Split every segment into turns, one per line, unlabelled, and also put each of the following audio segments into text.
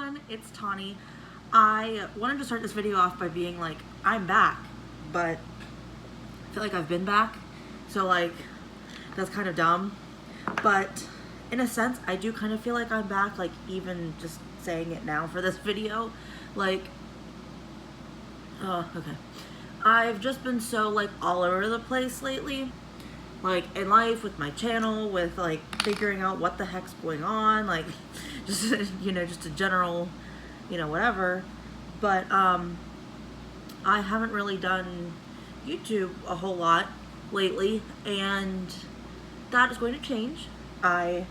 everyone, it's Tawney. I wanted to start this video off by being like, I'm back, but I feel like I've been back, so like, that's kind of dumb, but in a sense, I do kind of feel like I'm back, like even just saying it now for this video, like, oh, okay. I've just been so like all over the place lately, like in life, with my channel, with like figuring out what the heck's going on, like just, you know, just a general, you know, whatever. But I haven't really done YouTube a whole lot lately, and that is going to change. I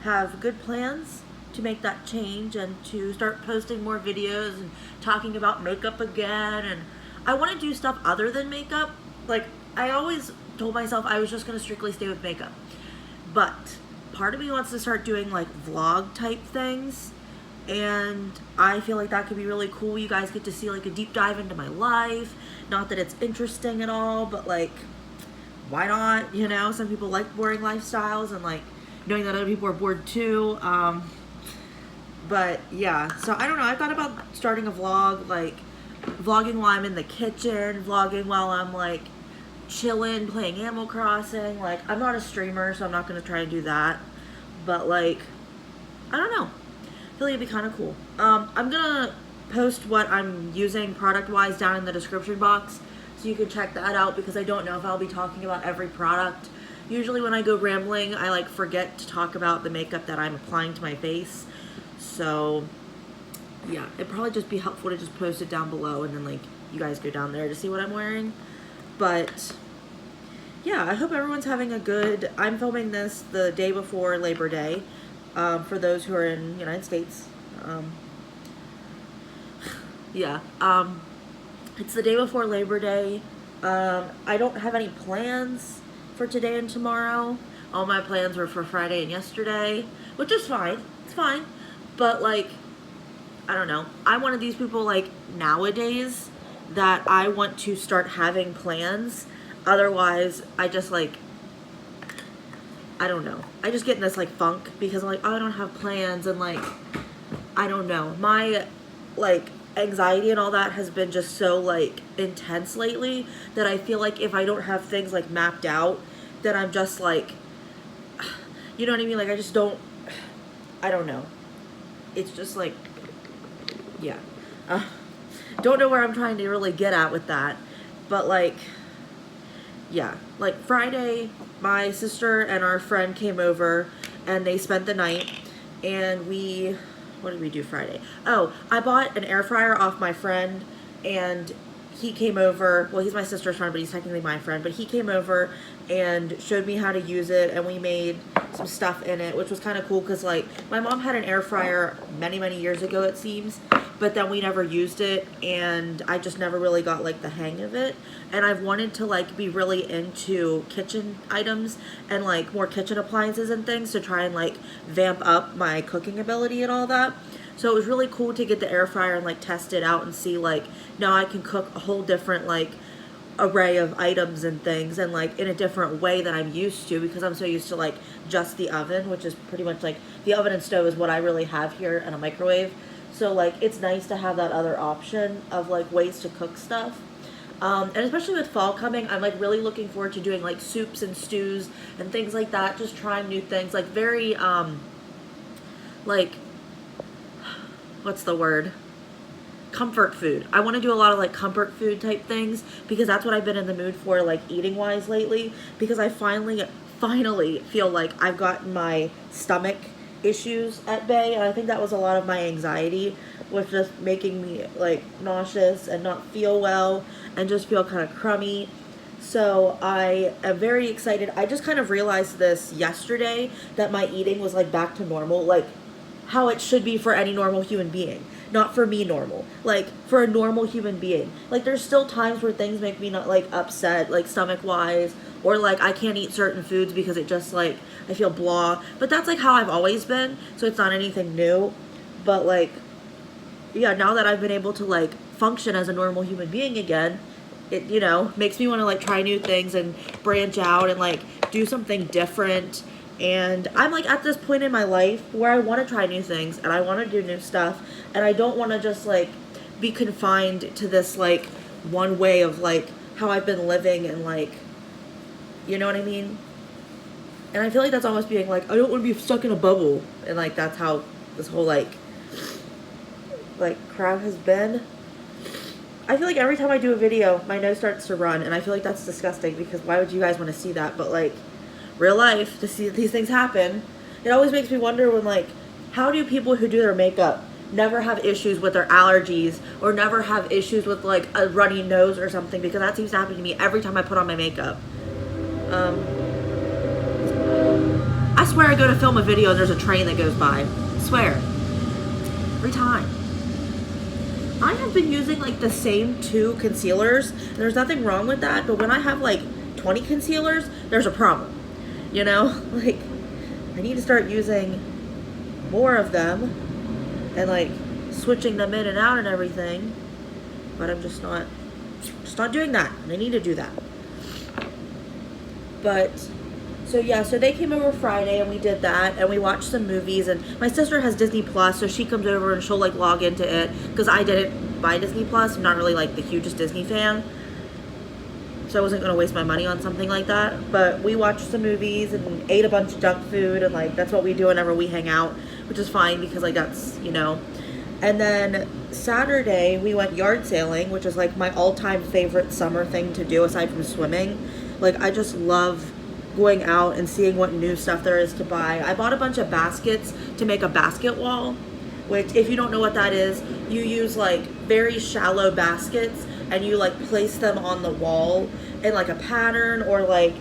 have good plans to make that change and to start posting more videos and talking about makeup again, and I want to do stuff other than makeup. Like, I always told myself I was just going to strictly stay with makeup, but part of me wants to start doing like vlog type things, and I feel like that could be really cool. You guys get to see like a deep dive into my life. Not that it's interesting at all, but like, why not? You know, some people like boring lifestyles and like knowing that other people are bored too. But yeah, so I don't know. I thought about starting a vlog, like vlogging while I'm in the kitchen, vlogging while I'm like chilling, playing Animal Crossing. Like, I'm not a streamer, so I'm not going to try and do that. But like, I don't know. I feel like it'd be kind of cool. I'm going to post what I'm using product-wise down in the description box, so you can check that out, because I don't know if I'll be talking about every product. Usually when I go rambling, I like forget to talk about the makeup that I'm applying to my face. So yeah, it'd probably just be helpful to just post it down below, and then like you guys go down there to see what I'm wearing. But yeah, I hope everyone's having a good, I'm filming this the day before Labor Day, for those who are in the United States. Yeah, it's the day before Labor Day. I don't have any plans for today and tomorrow. All my plans were for Friday and yesterday, which is fine. It's fine. But like, I don't know. I'm one of these people like nowadays that I want to start having plans. Otherwise, I just like, I don't know. I just get in this like funk because I'm like, oh, I don't have plans, and like, I don't know. My like anxiety and all that has been just so like intense lately that I feel like if I don't have things like mapped out, then I'm just like, you know what I mean? Like, I just don't, I don't know. It's just like, yeah. Don't know where I'm trying to really get at with that, but like, yeah, like Friday, my sister and our friend came over and they spent the night, and we, what did we do Friday? Oh, I bought an air fryer off my friend, and he came over, well, he's my sister's friend, but he's technically my friend, but he came over and showed me how to use it, and we made some stuff in it, which was kind of cool, because like, my mom had an air fryer many, many years ago, it seems, but then we never used it, and I just never really got like the hang of it, and I've wanted to like be really into kitchen items and like more kitchen appliances and things to try and like vamp up my cooking ability and all that. So it was really cool to get the air fryer and like test it out and see like, now I can cook a whole different like array of items and things, and like in a different way than I'm used to, because I'm so used to like just the oven, which is pretty much like the oven and stove is what I really have here, and a microwave. So like, it's nice to have that other option of like ways to cook stuff. And especially with fall coming, I'm like really looking forward to doing like soups and stews and things like that, just trying new things, like very like, what's the word? Comfort food. I want to do a lot of like comfort food type things, because that's what I've been in the mood for like eating wise lately, because I finally feel like I've gotten my stomach issues at bay, and I think that was a lot of my anxiety, was just making me like nauseous and not feel well and just feel kind of crummy. So I am very excited. I just kind of realized this yesterday, that my eating was like back to normal, like how it should be for any normal human being. Not for me normal, like for a normal human being. Like, there's still times where things make me not like upset, like stomach wise, or like I can't eat certain foods because it just like, I feel blah, but that's like how I've always been, so it's not anything new. But like, yeah, now that I've been able to like function as a normal human being again, it, you know, makes me want to like try new things and branch out and like do something different And I'm like at this point in my life where I want to try new things and I want to do new stuff, and I don't want to just like be confined to this like one way of like how I've been living, and like, you know what I mean? And I feel like that's almost being like, I don't want to be stuck in a bubble, and like that's how this whole like crap has been. I feel like every time I do a video my nose starts to run, and I feel like that's disgusting because why would you guys want to see that? But like real life, to see these things happen, it always makes me wonder when like, how do people who do their makeup never have issues with their allergies or never have issues with like a runny nose or something? Because that seems to happen to me every time I put on my makeup. I swear I go to film a video and there's a train that goes by. I swear. Every time. I have been using like the same 2 concealers, and there's nothing wrong with that, but when I have like 20 concealers, there's a problem. You know, like I need to start using more of them and like switching them in and out and everything, but I'm just not doing that, and I need to do that. But so yeah, so they came over Friday and we did that, and we watched some movies, and my sister has Disney Plus, so she comes over and she'll like log into it because I didn't buy Disney Plus. I'm not really like the hugest Disney fan, so I wasn't going to waste my money on something like that. But we watched some movies and ate a bunch of junk food, and like that's what we do whenever we hang out, which is fine because like that's, you know. And then Saturday we went yard sailing, which is like my all-time favorite summer thing to do aside from swimming. Like I just love going out and seeing what new stuff there is to buy. I bought a bunch of baskets to make a basket wall, which if you don't know what that is, you use like very shallow baskets and you like place them on the wall in like a pattern or like,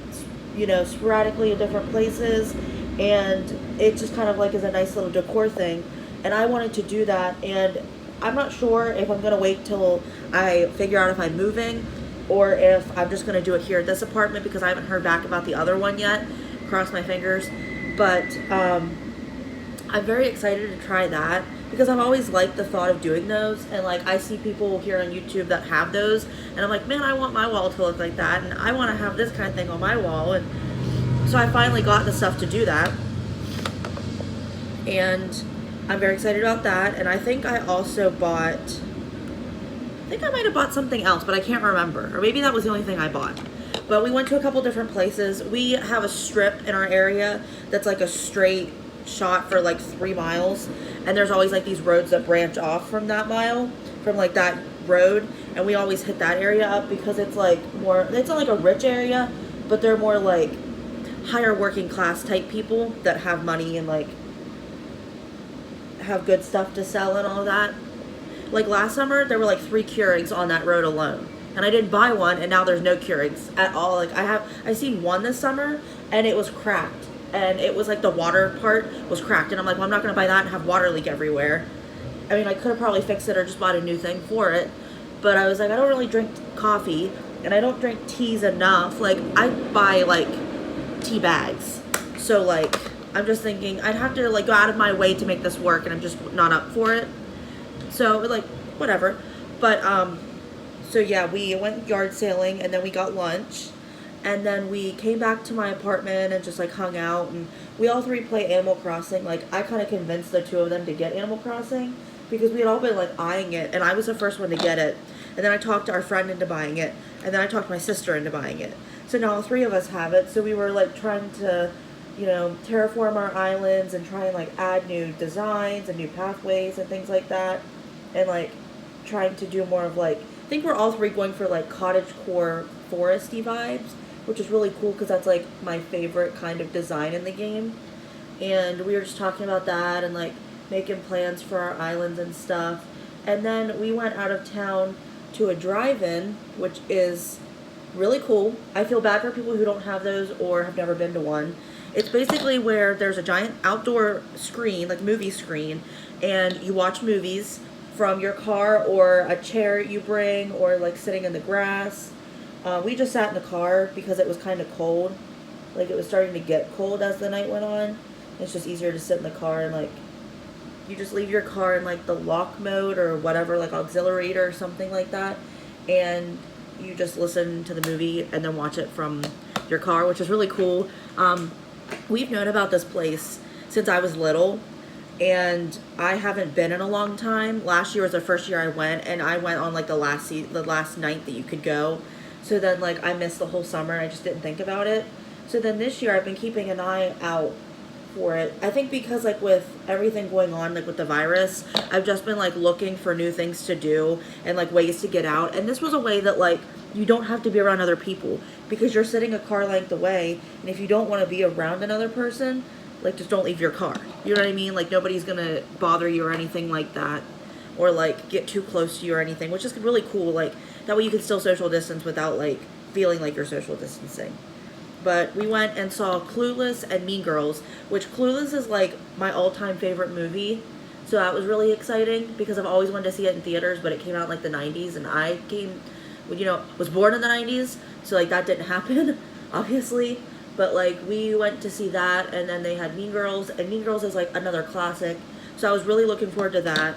you know, sporadically in different places, and it just kind of like is a nice little decor thing. And I wanted to do that, and I'm not sure if I'm gonna wait till I figure out if I'm moving or if I'm just gonna do it here at this apartment because I haven't heard back about the other one yet. Cross my fingers. But I'm very excited to try that because I've always liked the thought of doing those, and like I see people here on YouTube that have those, and I'm like, man, I want my wall to look like that, and I want to have this kind of thing on my wall. And so I finally got the stuff to do that, and I'm very excited about that. And I think I also bought, I think I might have bought something else, but I can't remember, or maybe that was the only thing I bought. But we went to a couple different places. We have a strip in our area that's like a straight shot for like 3 miles, and there's always like these roads that branch off from that mile, from like that road, and we always hit that area up because it's like more, it's not like a rich area, but they're more like higher working class type people that have money and like have good stuff to sell and all that. Like last summer there were like 3 Keurigs on that road alone, and I didn't buy one, and now there's no Keurigs at all. Like I seen one this summer and it was cracked, and it was like the water part was cracked, and I'm like, well, I'm not gonna buy that and have water leak everywhere. I mean, I could have probably fixed it or just bought a new thing for it, but I was like, I don't really drink coffee and I don't drink teas enough. Like I buy like tea bags, so like I'm just thinking I'd have to like go out of my way to make this work, and I'm just not up for it. So like whatever. But so yeah, we went yard sailing, and then we got lunch, and then we came back to my apartment and just like hung out, and we all 3 play Animal Crossing. Like I kind of convinced the 2 of them to get Animal Crossing because we had all been like eyeing it, and I was the first one to get it, and then I talked our friend into buying it, and then I talked my sister into buying it. So now all 3 of us have it. So we were like trying to, you know, terraform our islands and try and like add new designs and new pathways and things like that, and like trying to do more of like, I think we're all 3 going for like cottagecore foresty vibes, which is really cool because that's like my favorite kind of design in the game. And we were just talking about that and like making plans for our islands and stuff. And then we went out of town to a drive-in, which is really cool. I feel bad for people who don't have those or have never been to one. It's basically where there's a giant outdoor screen, like movie screen, and you watch movies from your car or a chair you bring, or like sitting in the grass. We just sat in the car because it was kind of cold. Like it was starting to get cold as the night went on. It's just easier to sit in the car, and like you just leave your car in like the lock mode or whatever, like auxiliary or something like that, and you just listen to the movie and then watch it from your car, which is really cool. we've known about this place since I was little, and I haven't been in a long time. Last year was the first year I went, and I went on like the last night that you could go. So then like I missed the whole summer. I just didn't think about it. So then this year I've been keeping an eye out for it. I think because like with everything going on like with the virus, I've just been like looking for new things to do and like ways to get out. And this was a way that like you don't have to be around other people because you're sitting a car length away, and if you don't want to be around another person, like just don't leave your car. You know what I mean? Like nobody's gonna bother you or anything like that, or like get too close to you or anything, which is really cool. Like that way you can still social distance without like feeling like you're social distancing. But we went and saw Clueless and Mean Girls, which Clueless is like my all-time favorite movie. So that was really exciting because I've always wanted to see it in theaters, but it came out in like the 90s, and I was born in the 90s, so like that didn't happen, obviously. But like we went to see that, and then they had Mean Girls, and Mean Girls is like another classic. So I was really looking forward to that.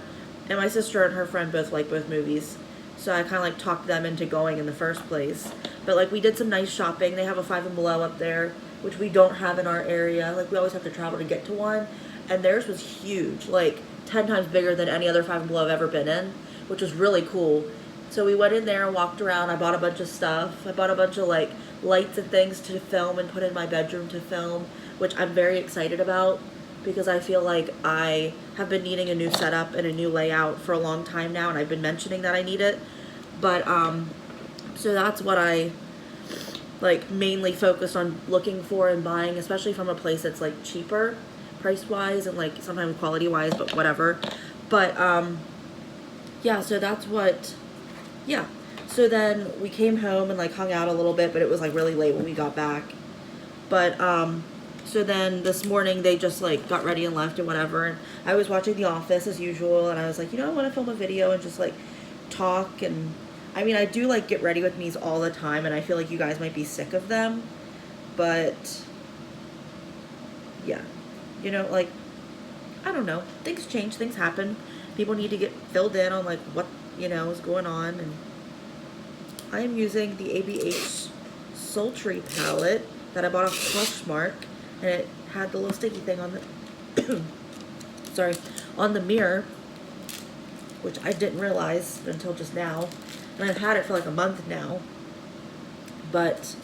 And my sister and her friend both like both movies, so I kind of like talked them into going in the first place. But like we did some nice shopping. They have a Five and Below up there, which we don't have in our area. Like we always have to travel to get to one, and theirs was huge, like 10 times bigger than any other Five and Below I've ever been in, which was really cool. So we went in there and walked around. I bought a bunch of stuff. I bought a bunch of like lights and things to film and put in my bedroom to film, which I'm very excited about because I feel like I have been needing a new setup and a new layout for a long time now, and I've been mentioning that I need it. But so that's what I like mainly focused on looking for and buying, especially from a place that's like cheaper price wise and like sometimes quality wise, but whatever. But yeah, so that's what, yeah. So then we came home and like hung out a little bit, but it was like really late when we got back. But so then this morning they just like got ready and left and whatever, and I was watching The Office as usual, and I was like, I want to film a video and just like talk. And I mean, I do like get ready with me's all the time, and I feel like you guys might be sick of them, but yeah, like I don't know, things change, things happen, people need to get filled in on like what is going on. And I am using the ABH Sultry Palette that I bought off Poshmark, and it had the little sticky thing on the sorry, on the mirror, which I didn't realize until just now, and I've had it for like a month now. But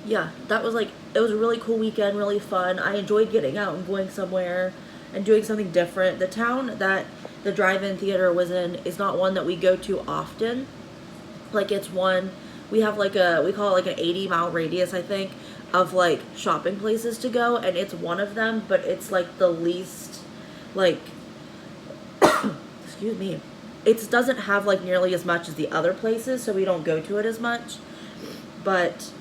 yeah, that was like, it was a really cool weekend, really fun. I enjoyed getting out and going somewhere and doing something different. The town that the drive-in theater was in is not one that we go to often. Like it's one, we have like we call it like an 80-mile radius, I think, of like shopping places to go, and it's one of them, but it's like the least, like, excuse me, it doesn't have like nearly as much as the other places, so we don't go to it as much. But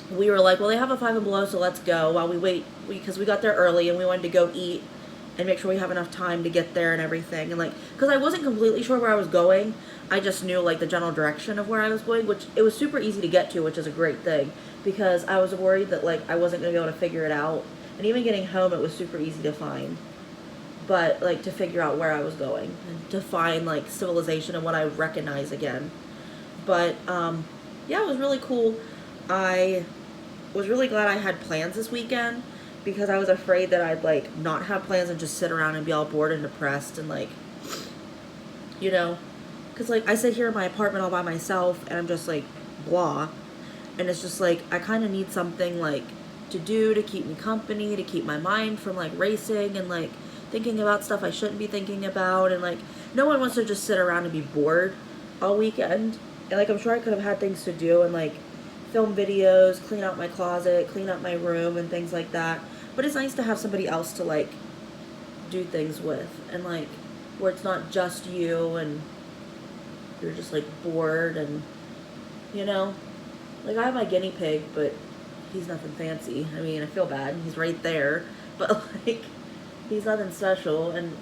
we were like, well, they have a Five and Below, so let's go while we wait, because we got there early and we wanted to go eat and make sure we have enough time to get there and everything. And like, because I wasn't completely sure where I was going, I just knew like the general direction of where I was going, which it was super easy to get to, which is a great thing, because I was worried that like I wasn't going to be able to figure it out. And even getting home, it was super easy to find, but like to figure out where I was going and to find like civilization and what I recognize again. But yeah, it was really cool. I was really glad I had plans this weekend, because I was afraid that I'd like not have plans and just sit around and be all bored and depressed and like, because like I sit here in my apartment all by myself and I'm just like blah, and it's just like I kind of need something like to do to keep me company, to keep my mind from like racing and like thinking about stuff I shouldn't be thinking about. And like no one wants to just sit around and be bored all weekend, and like I'm sure I could have had things to do and like film videos, clean out my closet, clean up my room and things like that. But it's nice to have somebody else to like do things with, and like where it's not just you and you're just like bored. And like I have my guinea pig, but he's nothing fancy. I mean, I feel bad, he's right there, but like he's nothing special. And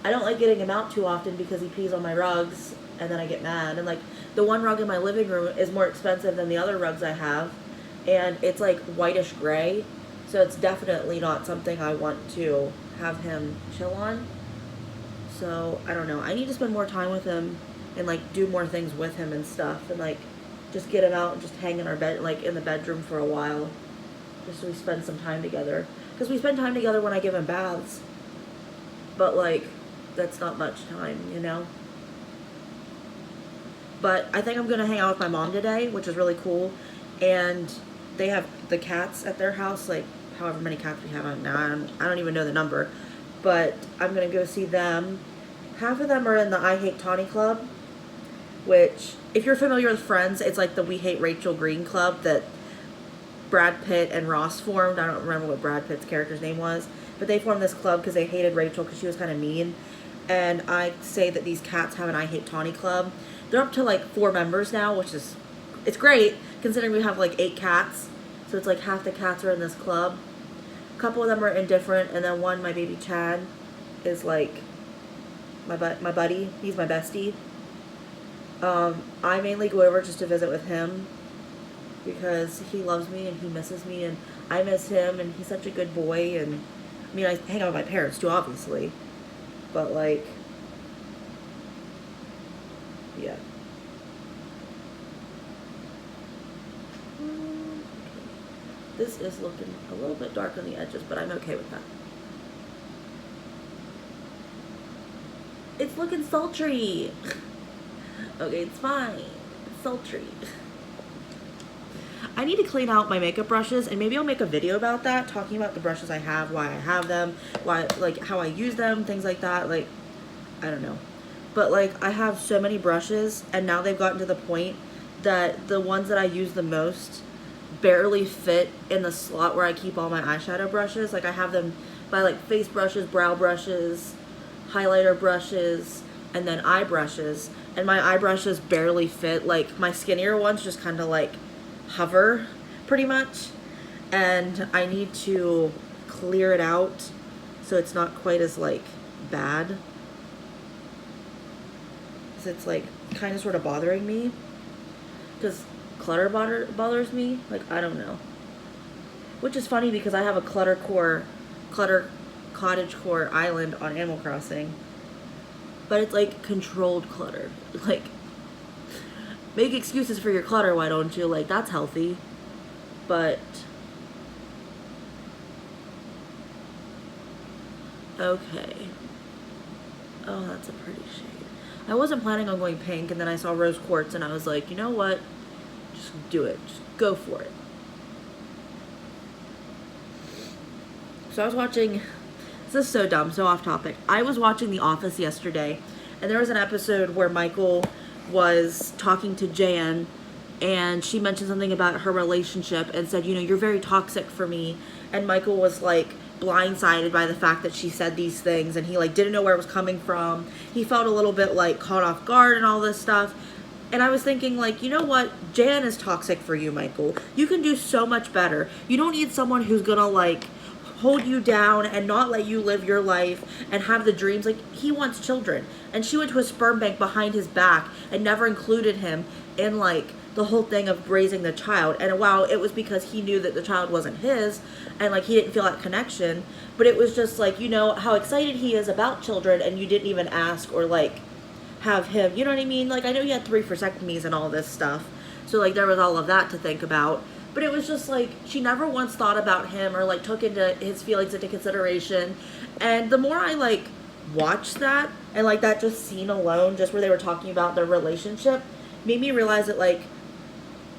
I don't like getting him out too often because he pees on my rugs and then I get mad. And like the one rug in my living room is more expensive than the other rugs I have, and it's like whitish gray, so it's definitely not something I want to have him chill on. So I don't know, I need to spend more time with him and like do more things with him and stuff, and like just get him out and just hang in our bed, like in the bedroom for a while. just so we spend some time together. Because we spend time together when I give him baths. But, like, that's not much time, you know? But I think I'm going to hang out with my mom today, which is really cool. And they have the cats at their house, like, however many cats we have now. I don't even know the number. But I'm going to go see them. Half of them are in the I Hate Tawney Club, which, if you're familiar with Friends, it's like the We Hate Rachel Green Club that Brad Pitt and Ross formed. I don't remember what Brad Pitt's character's name was. But they formed this club because they hated Rachel because she was kind of mean. And I say that these cats have an I Hate Tawney Club. They're up to like 4 members now, which is, it's great considering we have like 8 cats. So it's like half the cats are in this club. A couple of them are indifferent, and then one, my baby Chad, is like my buddy. He's my bestie. I mainly go over just to visit with him because he loves me and he misses me and I miss him and he's such a good boy. And I mean, I hang out with my parents too, obviously, but like, yeah. This is looking a little bit dark on the edges, but I'm okay with that. It's looking sultry. Okay, it's fine. It's sultry. I need to clean out my makeup brushes, and maybe I'll make a video about that, talking about the brushes I have, why I have them, why, like, how I use them, things like that. Like, I don't know. But, like, I have so many brushes, and now they've gotten to the point that the ones that I use the most barely fit in the slot where I keep all my eyeshadow brushes. Like, I have them by, like, face brushes, brow brushes, highlighter brushes, and then eye brushes. And my eye brushes barely fit. Like, my skinnier ones just kind of, like, hover pretty much, and I need to clear it out so it's not quite as like bad, because it's like kind of sort of bothering me, because clutter bothers me. Like, I don't know, which is funny because I have a clutter cottagecore island on Animal Crossing, but it's like controlled clutter. Like, make excuses for your clutter, why don't you? Like, that's healthy. But okay. Oh, that's a pretty shade. I wasn't planning on going pink, and then I saw rose quartz, and I was like, you know what? Just do it. Just go for it. So I was watching, this is so dumb, so off topic. I was watching The Office yesterday, and there was an episode where Michael was talking to Jan, and she mentioned something about her relationship and said, you know, you're very toxic for me. And Michael was like blindsided by the fact that she said these things, and he like didn't know where it was coming from. He felt a little bit like caught off guard and all this stuff. And I was thinking, like, you know what? Jan is toxic for you, Michael. You can do so much better. You don't need someone who's gonna like hold you down and not let you live your life and have the dreams. Like, he wants children, and she went to a sperm bank behind his back and never included him in like the whole thing of raising the child. And wow, it was because he knew that the child wasn't his, and like he didn't feel that connection. But it was just like, you know, how excited he is about children, and you didn't even ask or like have him, you know what I mean? Like, I know he had 3 vasectomies and all this stuff, so like there was all of that to think about. But it was just like, she never once thought about him or like took into his feelings into consideration. And the more I like watched that, and like that just scene alone, just where they were talking about their relationship, made me realize that like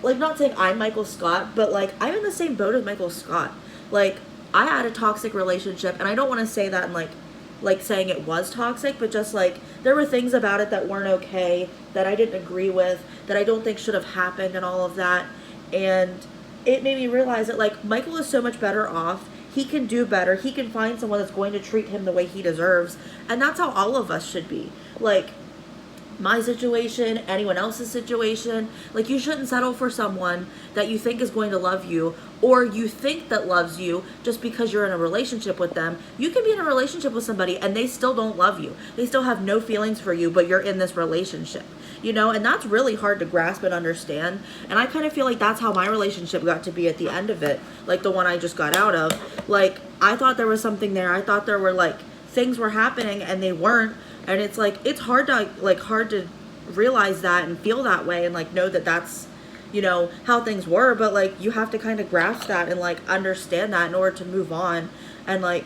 not saying I'm Michael Scott, but like I'm in the same boat as Michael Scott. Like, I had a toxic relationship, and I don't want to say that in like saying it was toxic, but just like there were things about it that weren't okay, that I didn't agree with, that I don't think should have happened, and all of that. And it made me realize that like Michael is so much better off. He can do better. He can find someone that's going to treat him the way he deserves. And that's how all of us should be. Like, my situation, anyone else's situation, like, you shouldn't settle for someone that you think is going to love you, or you think that loves you just because you're in a relationship with them. You can be in a relationship with somebody and they still don't love you. They still have no feelings for you, but you're in this relationship, you know, and that's really hard to grasp and understand. And I kind of feel like that's how my relationship got to be at the end of it, like the one I just got out of. Like, I thought there was something there. I thought there were like things were happening, and they weren't. And it's like, it's hard to realize that and feel that way, and like know that that's, you know, how things were, but like you have to kind of grasp that and like understand that in order to move on and like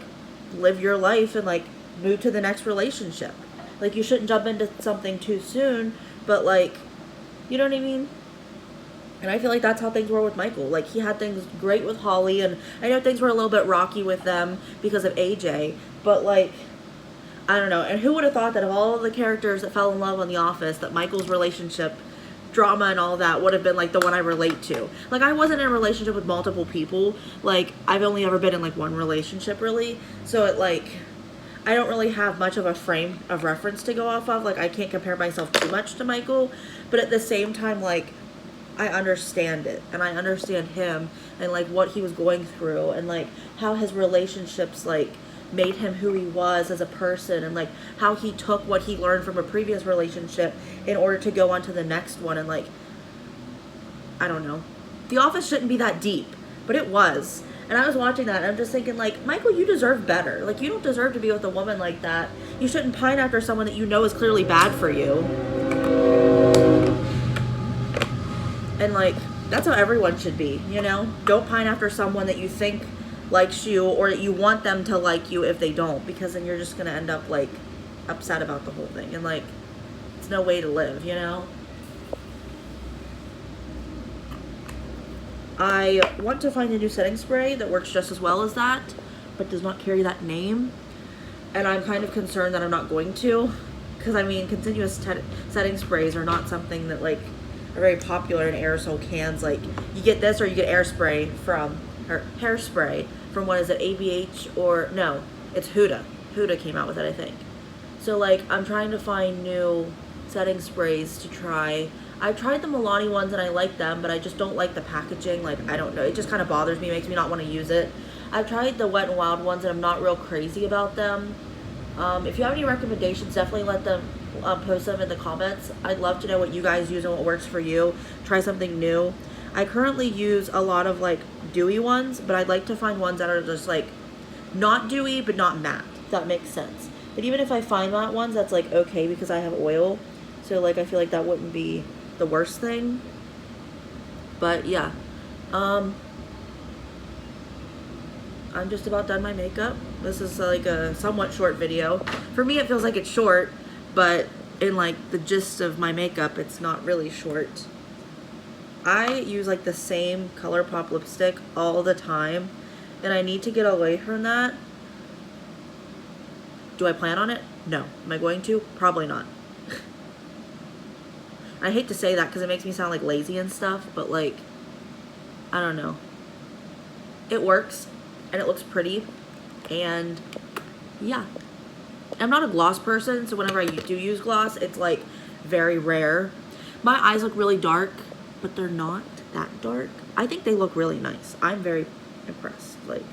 live your life and like move to the next relationship. Like you shouldn't jump into something too soon, but like, you know what I mean? And I feel like that's how things were with Michael. Like he had things great with Holly, and I know things were a little bit rocky with them because of AJ, but like, I don't know. And who would have thought that of all of the characters that fell in love on The Office, that Michael's relationship drama and all that would have been like the one I relate to. Like I wasn't in a relationship with multiple people. Like I've only ever been in like one relationship really. So it like, I don't really have much of a frame of reference to go off of. Like I can't compare myself too much to Michael, but at the same time, like I understand it and I understand him and like what he was going through and like how his relationships like made him who he was as a person, and like how he took what he learned from a previous relationship in order to go on to the next one. And like, I don't know, The Office shouldn't be that deep, but it was. And I was watching that and I'm just thinking like, Michael, you deserve better. Like you don't deserve to be with a woman like that. You shouldn't pine after someone that you know is clearly bad for you. And like, that's how everyone should be, you know? Don't pine after someone that you think likes you or that you want them to like you if they don't, because then you're just gonna end up like upset about the whole thing, and like it's no way to live, you know? I want to find a new setting spray that works just as well as that but does not carry that name, and I'm kind of concerned that I'm not going to, because I mean continuous setting sprays are not something that like are very popular in aerosol cans. Like you get this or you get hairspray from, or hairspray from, what is it, ABH, or no, it's Huda. Huda came out with it, I think. So like I'm trying to find new setting sprays to try. I tried the Milani ones and I like them, but I just don't like the packaging. Like I don't know, it just kind of bothers me, makes me not want to use it. I've tried the Wet n Wild ones and I'm not real crazy about them. If you have any recommendations, definitely let them post them in the comments. I'd love to know what you guys use and what works for you. Try something new. I currently use a lot of like dewy ones, but I'd like to find ones that are just like not dewy but not matte, if that makes sense. But even if I find matte ones, that's like okay because I have oil, so like I feel like that wouldn't be the worst thing. But yeah, I'm just about done my makeup. This is like a somewhat short video. For me it feels like it's short, but in like the gist of my makeup it's not really short. I use like the same Colourpop lipstick all the time, and I need to get away from that. Do I plan on it? No. Am I going to? Probably not. I hate to say that because it makes me sound like lazy and stuff, but like, I don't know. It works and it looks pretty, and yeah. I'm not a gloss person, so whenever I do use gloss, it's like very rare. My eyes look really dark, but they're not that dark. I think they look really nice. I'm very impressed. Like,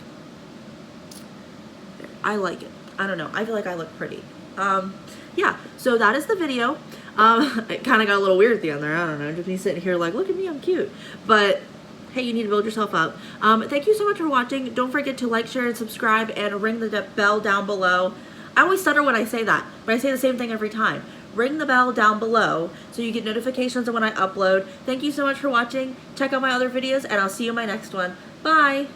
I like it. I don't know. I feel like I look pretty. Yeah, so that is the video. It kind of got a little weird at the end there. I don't know. Just me sitting here like, look at me, I'm cute. But hey, you need to build yourself up. Thank you so much for watching. Don't forget to like, share, and subscribe, and ring the bell down below. I always stutter when I say that, but I say the same thing every time. Ring the bell down below so you get notifications of when I upload. Thank you so much for watching. Check out my other videos, and I'll see you in my next one. Bye!